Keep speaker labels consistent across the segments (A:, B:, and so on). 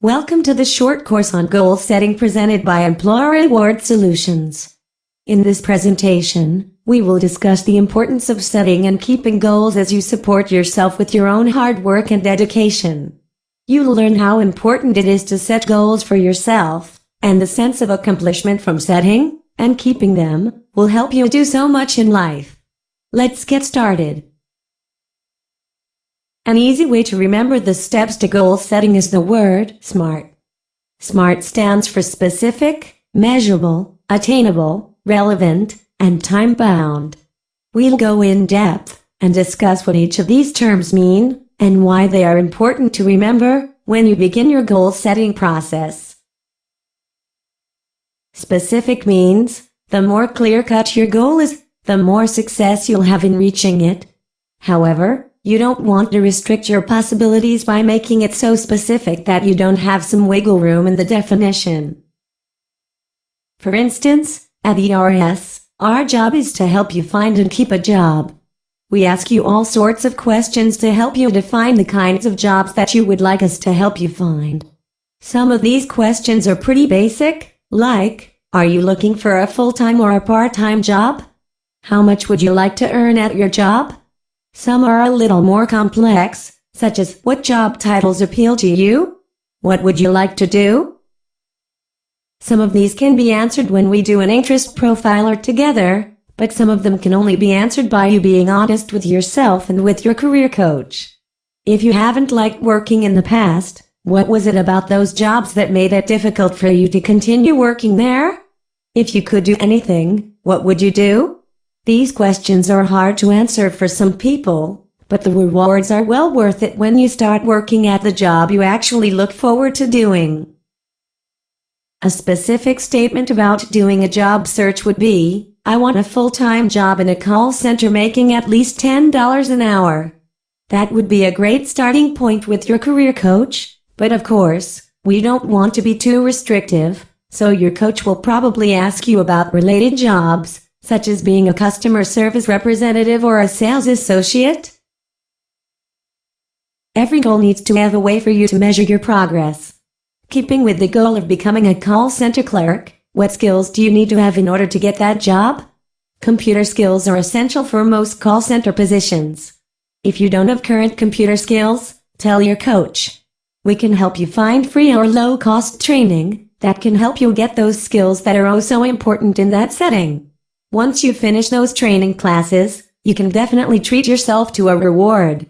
A: Welcome to the short course on goal setting presented by Employer Reward Solutions. In this presentation, we will discuss the importance of setting and keeping goals as you support yourself with your own hard work and dedication. You'll learn how important it is to set goals for yourself, and the sense of accomplishment from setting and keeping them will help you do so much in life. Let's get started. An easy way to remember the steps to goal setting is the word SMART. SMART stands for specific, measurable, attainable, relevant, and time-bound. We'll go in depth and discuss what each of these terms mean and why they are important to remember when you begin your goal setting process. Specific means the more clear-cut your goal is, the more success you'll have in reaching it. However, you don't want to restrict your possibilities by making it so specific that you don't have some wiggle room in the definition. For instance, at ERS, our job is to help you find and keep a job. We ask you all sorts of questions to help you define the kinds of jobs that you would like us to help you find. Some of these questions are pretty basic, like, are you looking for a full-time or a part-time job? How much would you like to earn at your job? Some are a little more complex, such as, what job titles appeal to you? What would you like to do? Some of these can be answered when we do an interest profiler together, but some of them can only be answered by you being honest with yourself and with your career coach. If you haven't liked working in the past, what was it about those jobs that made it difficult for you to continue working there? If you could do anything, what would you do? These questions are hard to answer for some people, but the rewards are well worth it when you start working at the job you actually look forward to doing. A specific statement about doing a job search would be, I want a full-time job in a call center making at least $10 an hour. That would be a great starting point with your career coach, but of course, we don't want to be too restrictive, so your coach will probably ask you about related jobs, such as being a customer service representative or a sales associate. Every goal needs to have a way for you to measure your progress. Keeping with the goal of becoming a call center clerk, what skills do you need to have in order to get that job? Computer skills are essential for most call center positions. If you don't have current computer skills, tell your coach. We can help you find free or low-cost training that can help you get those skills that are oh so important in that setting. Once you finish those training classes, you can definitely treat yourself to a reward.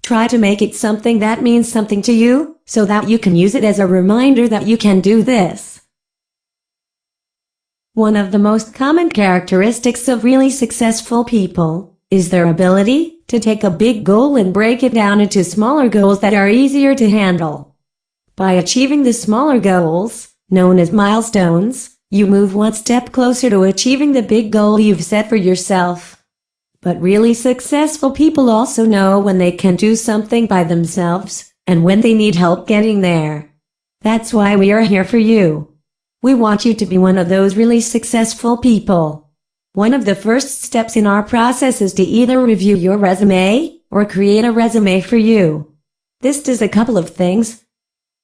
A: Try to make it something that means something to you, so that you can use it as a reminder that you can do this. One of the most common characteristics of really successful people is their ability to take a big goal and break it down into smaller goals that are easier to handle. By achieving the smaller goals, known as milestones, you move one step closer to achieving the big goal you've set for yourself. But really successful people also know when they can do something by themselves, and when they need help getting there. That's why we are here for you. We want you to be one of those really successful people. One of the first steps in our process is to either review your resume, or create a resume for you. This does a couple of things.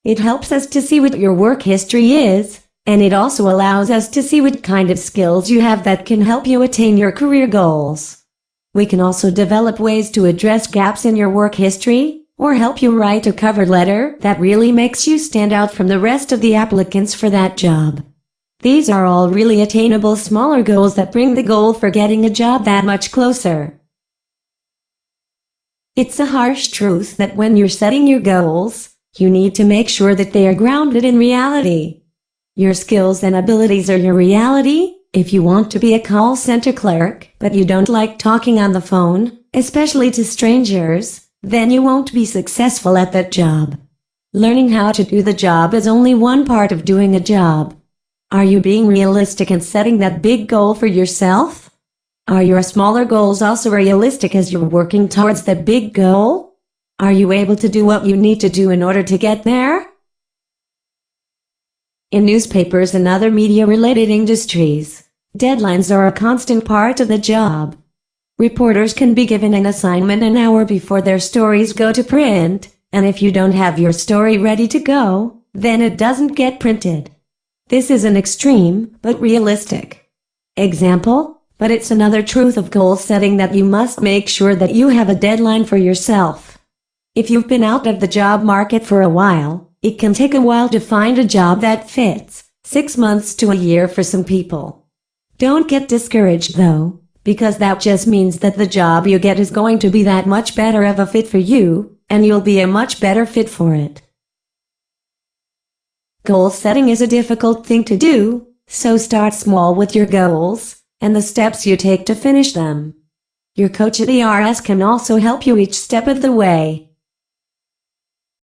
A: It helps us to see what your work history is, and it also allows us to see what kind of skills you have that can help you attain your career goals. We can also develop ways to address gaps in your work history, or help you write a cover letter that really makes you stand out from the rest of the applicants for that job. These are all really attainable smaller goals that bring the goal for getting a job that much closer. It's a harsh truth that when you're setting your goals, you need to make sure that they are grounded in reality. Your skills and abilities are your reality. If you want to be a call center clerk, but you don't like talking on the phone, especially to strangers, then you won't be successful at that job. Learning how to do the job is only one part of doing a job. Are you being realistic and setting that big goal for yourself? Are your smaller goals also realistic as you're working towards the big goal? Are you able to do what you need to do in order to get there? In newspapers and other media-related industries, deadlines are a constant part of the job. Reporters can be given an assignment an hour before their stories go to print, and if you don't have your story ready to go, then it doesn't get printed. This is an extreme, but realistic example, but it's another truth of goal setting that you must make sure that you have a deadline for yourself. If you've been out of the job market for a while, it can take a while to find a job that fits, 6 months to a year for some people. Don't get discouraged though, because that just means that the job you get is going to be that much better of a fit for you, and you'll be a much better fit for it. Goal setting is a difficult thing to do, so start small with your goals, and the steps you take to finish them. Your coach at ERS can also help you each step of the way.